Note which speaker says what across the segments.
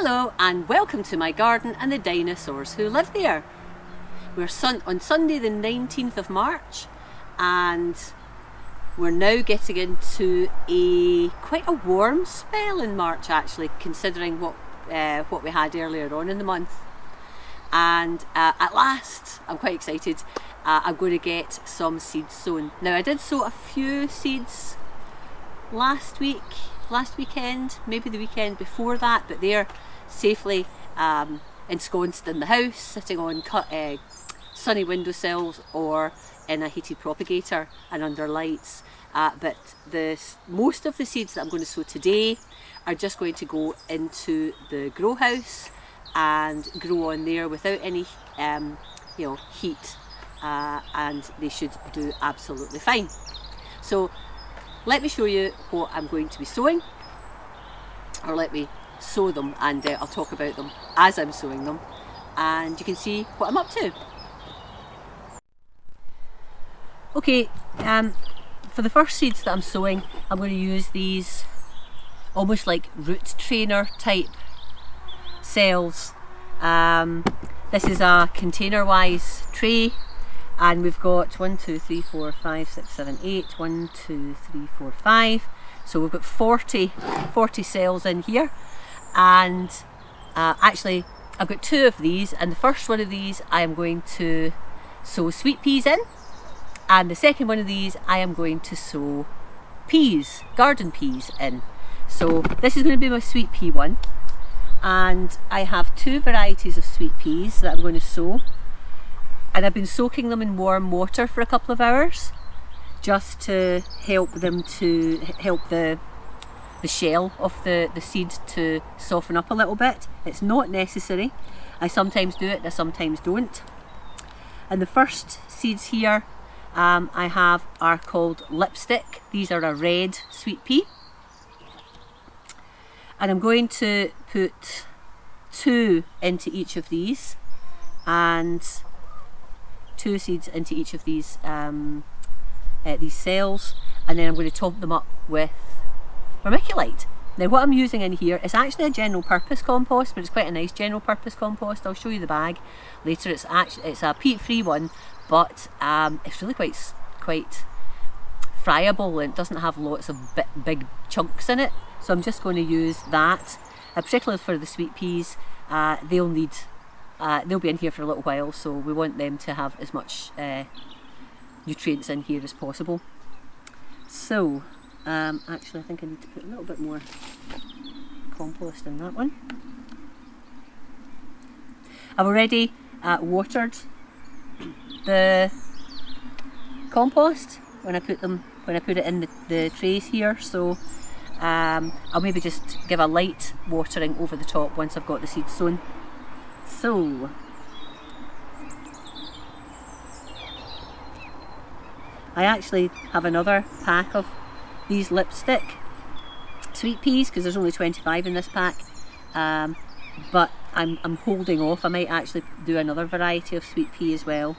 Speaker 1: Hello and welcome to my garden and the dinosaurs who live there. We're on Sunday the 19th of March and we're now getting into quite a warm spell in March actually, considering what we had earlier on in the month. And at last, I'm quite excited, I'm going to get some seeds sown. Now I did sow a few seeds last weekend, maybe the weekend before that, but they're safely ensconced in the house, sitting on sunny windowsills or in a heated propagator and under lights. But most of the seeds that I'm going to sow today are just going to go into the grow house and grow on there without any heat, and they should do absolutely fine. So let me show you what I'm going to be sowing, or let me sow them, and I'll talk about them as I'm sowing them and you can see what I'm up to. Okay, for the first seeds that I'm sowing, I'm going to use these almost like root trainer type cells. This is a container wise tray, and we've got 1, 2, 3, 4, 5, 6, 7, 8, 1, 2, 3, 4, 5. So we've got 40 cells in here, and actually I've got 2 of these, and the first one of these I am going to sow sweet peas in, and the second one of these I am going to sow peas, garden peas in. So this is going to be my sweet pea one, and I have 2 varieties of sweet peas that I'm going to sow, and I've been soaking them in warm water for a couple of hours just to help the shell of the seed to soften up a little bit. It's not necessary. I sometimes do it, I sometimes don't. And the first seeds here I have are called lipstick. These are a red sweet pea. And I'm going to put 2 into each of these, and 2 seeds into each of these cells, and then I'm going to top them up with vermiculite. Now what I'm using in here is actually a general purpose compost, but it's quite a nice general purpose compost. I'll show you the bag later. It's a peat free one, but it's really quite friable, and it doesn't have lots of big chunks in it. So I'm just going to use that, particularly for the sweet peas. They'll be in here for a little while, so we want them to have as much nutrients in here as possible. So actually I think I need to put a little bit more compost in that one. I've already watered the compost when I put it in the trays here, so I'll maybe just give a light watering over the top once I've got the seeds sown. So I actually have another pack of these lipstick sweet peas because there's only 25 in this pack, but I'm holding off. I might actually do another variety of sweet pea as well.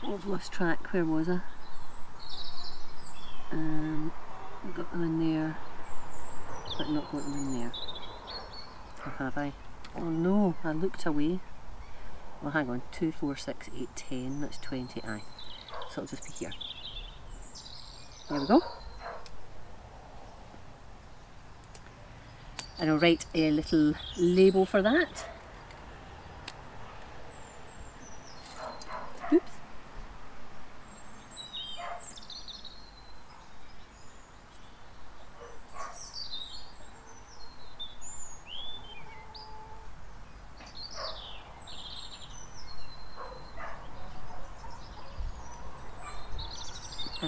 Speaker 1: I've lost track. Where was I? I've got them in there, but not got them in there. Or have I? Oh no, I looked away. Well, hang on. 2, 4, 6, 8, 10. That's 20. Aye. So it'll just be here. There we go. And I'll write a little label for that. Oops.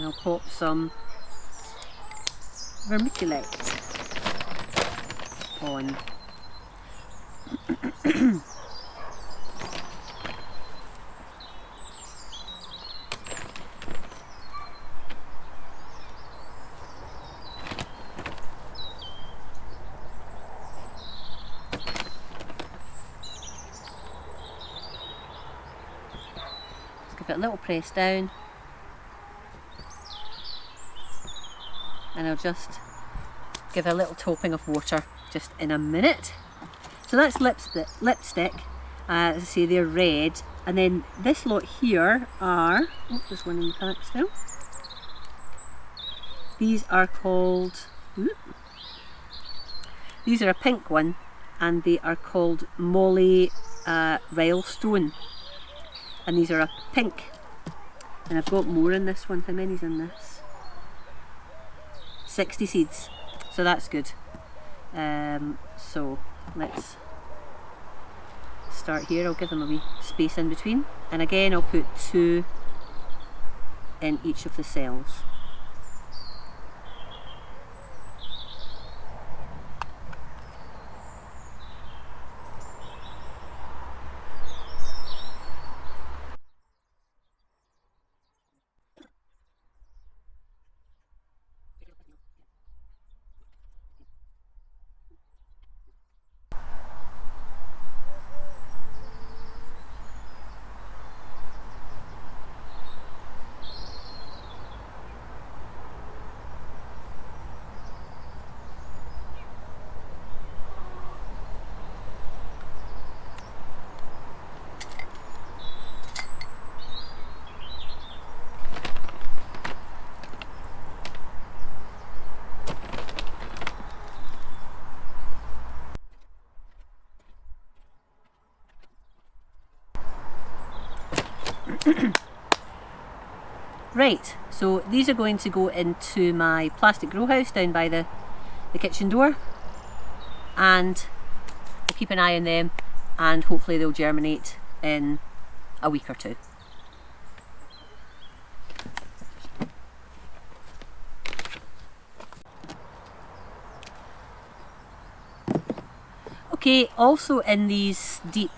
Speaker 1: I'll pop some vermiculite on. Give it a little press down, and I'll just give a little topping of water just in a minute. So that's lipstick. As I say, they're red, and then this lot here are, oh, there's one in the pack still. These are called, these are a pink one, and they are called Molly Rylestone. And these are a pink, and I've got more in this one. How many's in this? 60 seeds, so that's good. So let's start here. I'll give them a wee space in between, and again I'll put 2 in each of the cells. Right, so these are going to go into my plastic grow house down by the kitchen door, and I'll keep an eye on them, and hopefully they'll germinate in a week or 2. Okay, also in these deep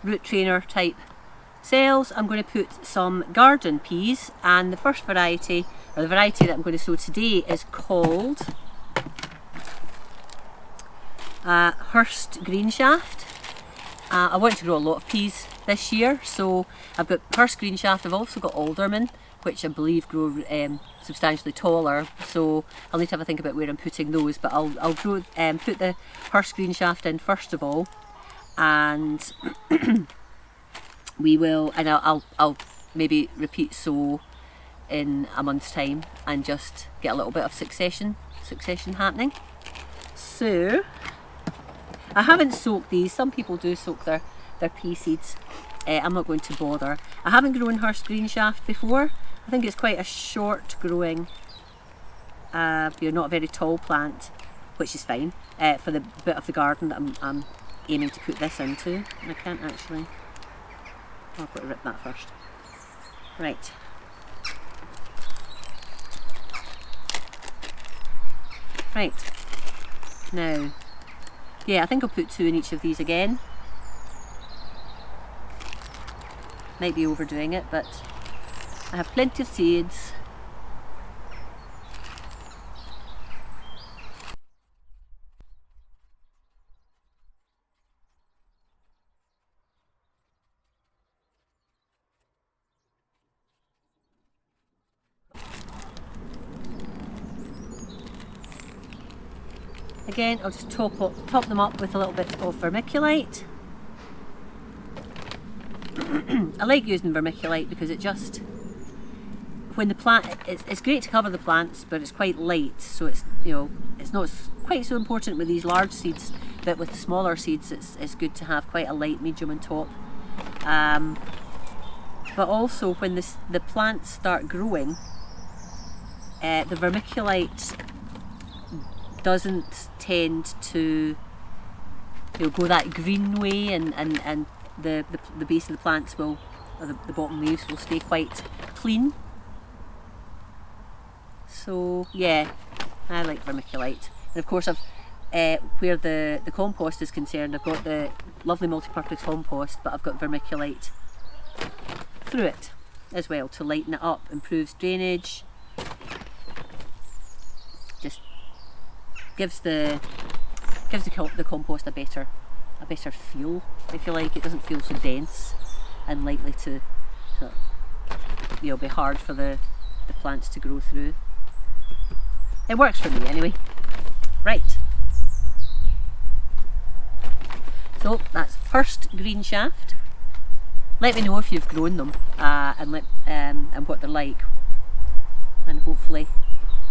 Speaker 1: root trainer type cells, I'm going to put some garden peas, and the first variety, or the variety that I'm going to sow today, is called Hurst Green Shaft. I want to grow a lot of peas this year, so I've got Hurst Green Shaft. I've also got alderman, which I believe grow substantially taller, so I'll need to have a think about where I'm putting those, but I'll grow, put the Hurst Green Shaft in first of all, and we will, and I'll maybe repeat sow in a month's time and just get a little bit of succession happening. So I haven't soaked these. Some people do soak their pea seeds. I'm not going to bother. I haven't grown Hurst Green Shaft before. I think it's quite a short growing, not a very tall plant, which is fine for the bit of the garden that I'm aiming to put this into. And I can't actually, I've got to rip that first. Right. Right. Now, yeah, I think I'll put 2 in each of these again. Might be overdoing it, but I have plenty of seeds. Again, I'll just top them up with a little bit of vermiculite. I like using vermiculite because it just, when the plant, it's great to cover the plants, but it's quite light, so it's, it's not quite so important with these large seeds, but with smaller seeds it's good to have quite a light medium on top. But also when the plants start growing, the vermiculite doesn't tend to go that green way, and the base of the plants will, or the bottom leaves will stay quite clean. So yeah, I like vermiculite. And of course I've where the compost is concerned, I've got the lovely multi-purpose compost, but I've got vermiculite through it as well to lighten it up, improves drainage, just gives the compost a better feel, if you like. It doesn't feel so dense and likely to sort of, be hard for the plants to grow through. It works for me anyway. Right. So that's first green shaft. Let me know if you've grown them and what they're like, and hopefully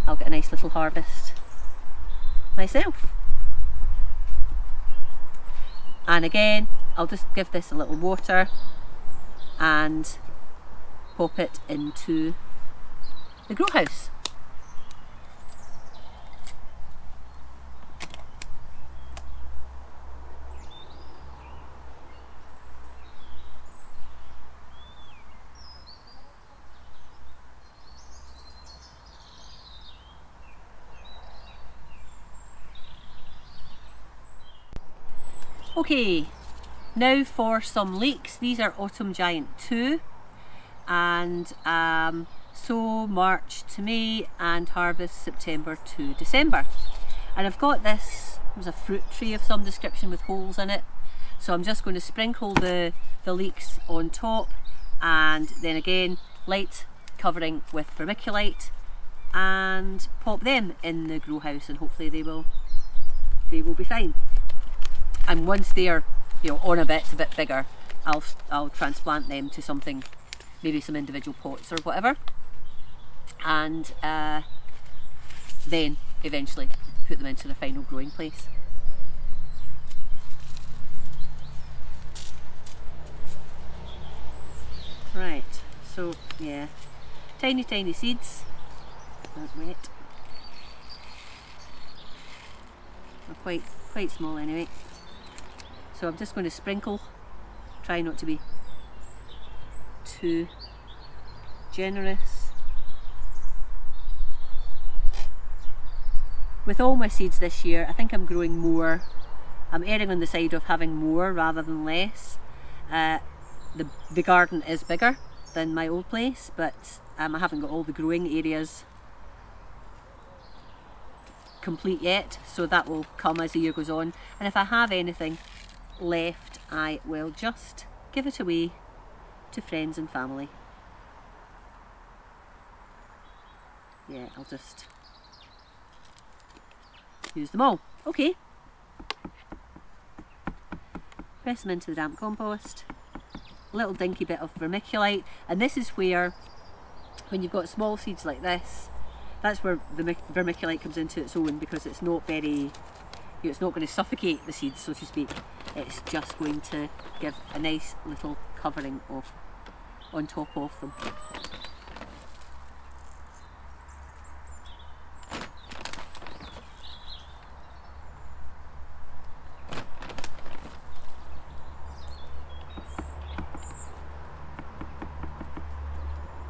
Speaker 1: I'll get a nice little harvest myself. And again, I'll just give this a little water and pop it into the grow house. Okay, now for some leeks. These are Autumn Giant 2 and sow March to May and harvest September to December. And I've got this, it was a fruit tree of some description with holes in it. So I'm just going to sprinkle the leeks on top, and then again light covering with vermiculite, and pop them in the grow house, and hopefully they will be fine. And once they're on a bit bigger, I'll transplant them to something, maybe some individual pots or whatever, and then eventually put them into the final growing place. Right, so yeah, tiny seeds, not wet, they're quite small anyway. So I'm just going to sprinkle, try not to be too generous. With all my seeds this year, I think I'm growing more. I'm erring on the side of having more rather than less. The garden is bigger than my old place, but I haven't got all the growing areas complete yet, so that will come as the year goes on. And if I have anything left, I will just give it away to friends and family. Yeah, I'll just use them all. Okay. Press them into the damp compost. A little dinky bit of vermiculite, and this is where, when you've got small seeds like this, that's where the vermiculite comes into its own, because it's not very, it's not going to suffocate the seeds, so to speak. It's just going to give a nice little covering on top of them.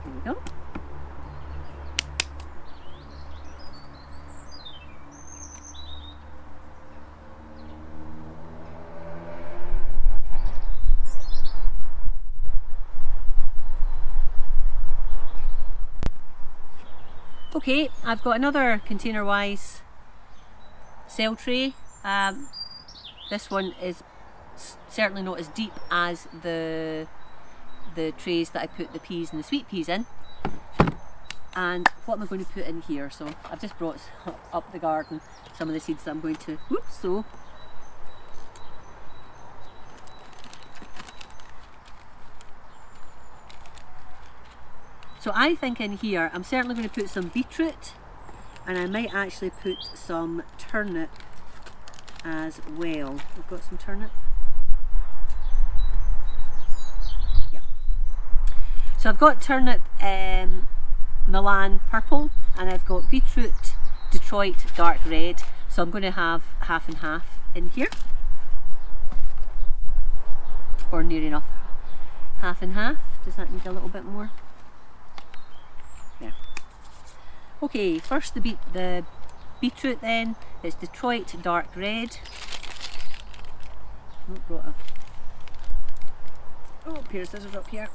Speaker 1: There we go. Okay, I've got another container-wise cell tray. This one is certainly not as deep as the trays that I put the peas and the sweet peas in. And what am I going to put in here? So I've just brought up the garden some of the seeds that I'm going to sow. So I think in here I'm certainly going to put some beetroot, and I might actually put some turnip as well. I've got some turnip. Yeah. So I've got turnip Milan purple, and I've got beetroot Detroit dark red. So I'm going to have half and half in here, or near enough half and half. Does that need a little bit more? Yeah. Okay, first the beetroot then. It's Detroit Dark Red. Oh, pair of scissors up here.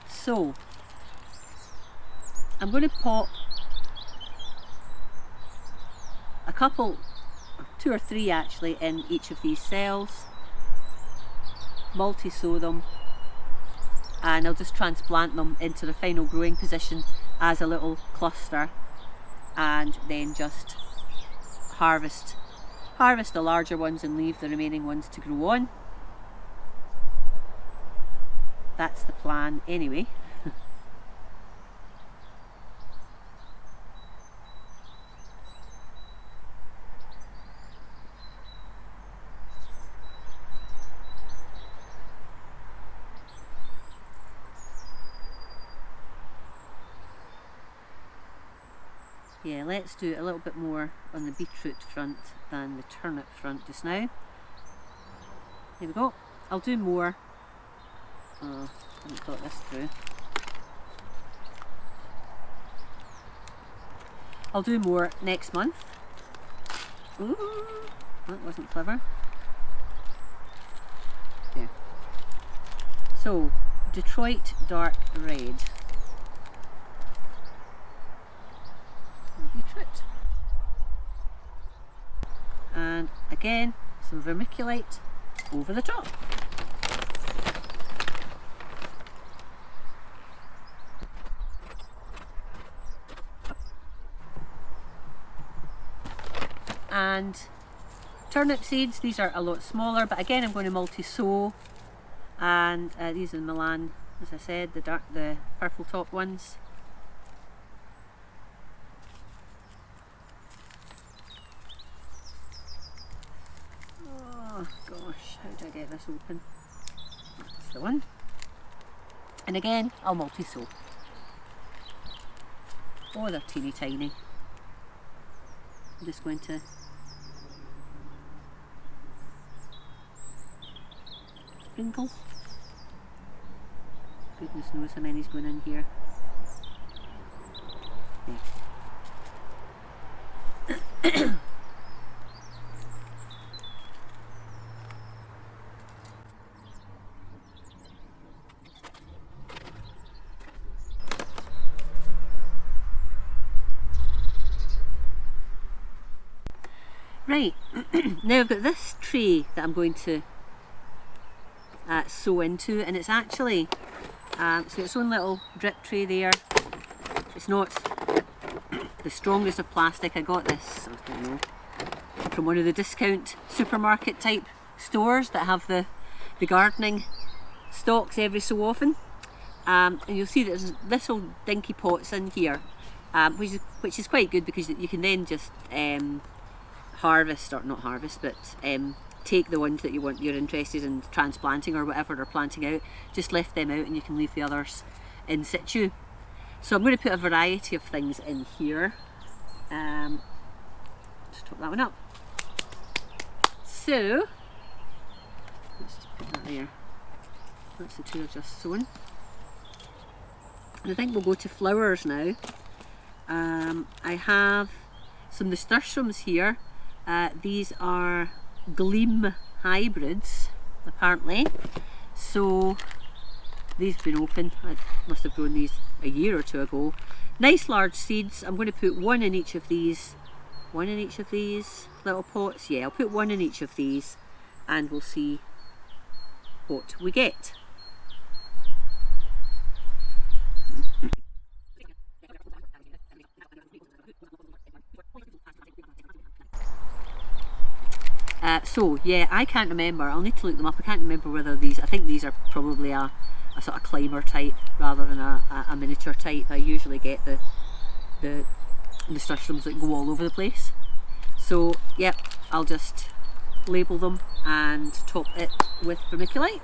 Speaker 1: So, I'm going to pop a couple, 2 or 3 actually, in each of these cells, multi-sow them, and I'll just transplant them into the final growing position as a little cluster, and then just harvest the larger ones and leave the remaining ones to grow on. That's the plan anyway. Yeah, let's do a little bit more on the beetroot front than the turnip front just now. There we go. I'll do more. Oh, I haven't thought this through. I'll do more next month. Ooh, that wasn't clever. Yeah. So, Detroit Dark Red. Beetroot. And again, some vermiculite over the top. And turnip seeds, these are a lot smaller, but again I'm going to multi-sow, and these are the Milan, as I said, the purple top ones. Oh gosh, how do I get this open? That's the one. And again, I'll multi-sow. Oh, they're teeny tiny. I'm just going to sprinkle. Goodness knows how many's going in here. Yeah. Right, now I've got this tray that I'm going to sow into, and it's actually, so its own little drip tray there. It's not the strongest of plastic. I got this, I don't know, from one of the discount supermarket type stores that have the gardening stocks every so often. And you'll see that there's little dinky pots in here, which is quite good, because you can then just harvest, or not harvest, but take the ones that you're interested in transplanting or whatever, or planting out, just lift them out and you can leave the others in situ. So I'm going to put a variety of things in here. Just top that one up. So let's just put that there. That's the two I've just sown. And I think we'll go to flowers now. I have some nasturtiums here. These are Gleam hybrids, apparently. So these have been open. I must have grown these a year or two ago. Nice large seeds. I'm going to put one in each of these. One in each of these little pots. Yeah, I'll put one in each of these, and we'll see what we get. So yeah, I can't remember. I'll need to look them up. I can't remember whether these, I think these are probably a sort of climber type rather than a miniature type. I usually get the nasturtiums that go all over the place. So yep, I'll just label them and top it with vermiculite.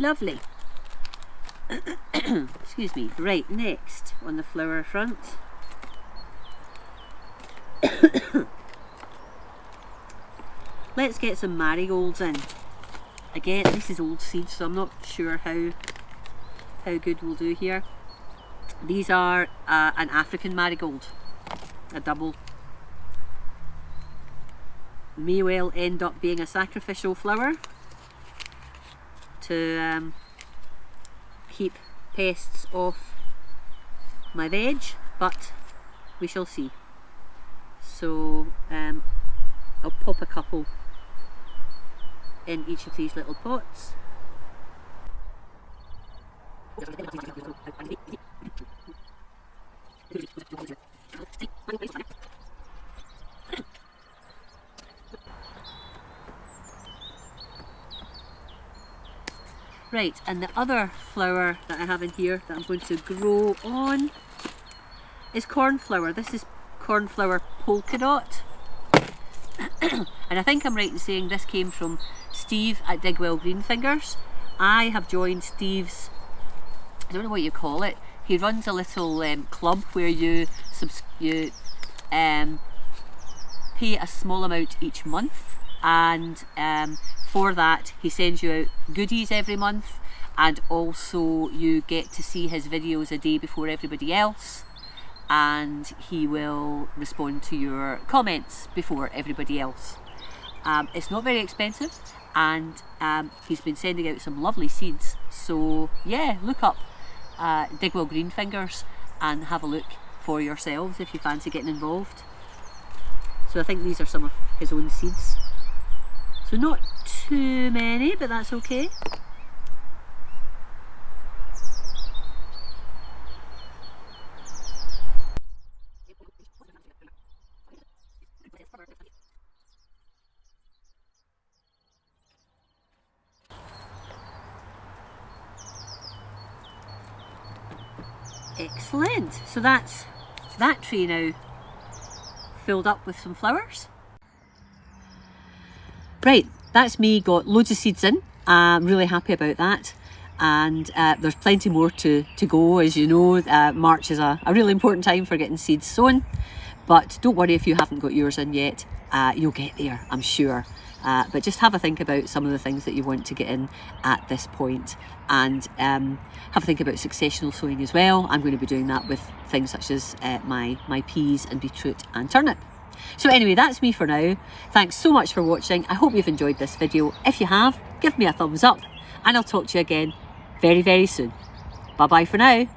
Speaker 1: Lovely. Excuse me. Right, next on the flower front. Let's get some marigolds in. Again, this is old seeds, so I'm not sure how good we'll do here. These are an African marigold, a double. May well end up being a sacrificial flower to keep pests off my veg, but we shall see. So I'll pop a couple in each of these little pots. Right, and the other flower that I have in here that I'm going to grow on is cornflower. This is cornflower polka dot. And I think I'm right in saying this came from Steve at Digwell Greenfingers. I have joined Steve's, I don't know what you call it, he runs a little club where you pay a small amount each month, and for that he sends you out goodies every month, and also you get to see his videos a day before everybody else, and he will respond to your comments before everybody else. It's not very expensive, and he's been sending out some lovely seeds, so yeah, look up Digwell Greenfingers and have a look for yourselves if you fancy getting involved. So I think these are some of his own seeds, so not too many, but that's okay. Excellent, so that's that tray now filled up with some flowers. Right, that's me, got loads of seeds in. I'm really happy about that, and there's plenty more to go. As you know, March is a really important time for getting seeds sown, but don't worry if you haven't got yours in yet, you'll get there, I'm sure. But just have a think about some of the things that you want to get in at this point, and have a think about successional sowing as well. I'm going to be doing that with things such as my peas and beetroot and turnip. So anyway, that's me for now. Thanks so much for watching. I hope you've enjoyed this video. If you have, give me a thumbs up, and I'll talk to you again very, very soon. Bye bye for now.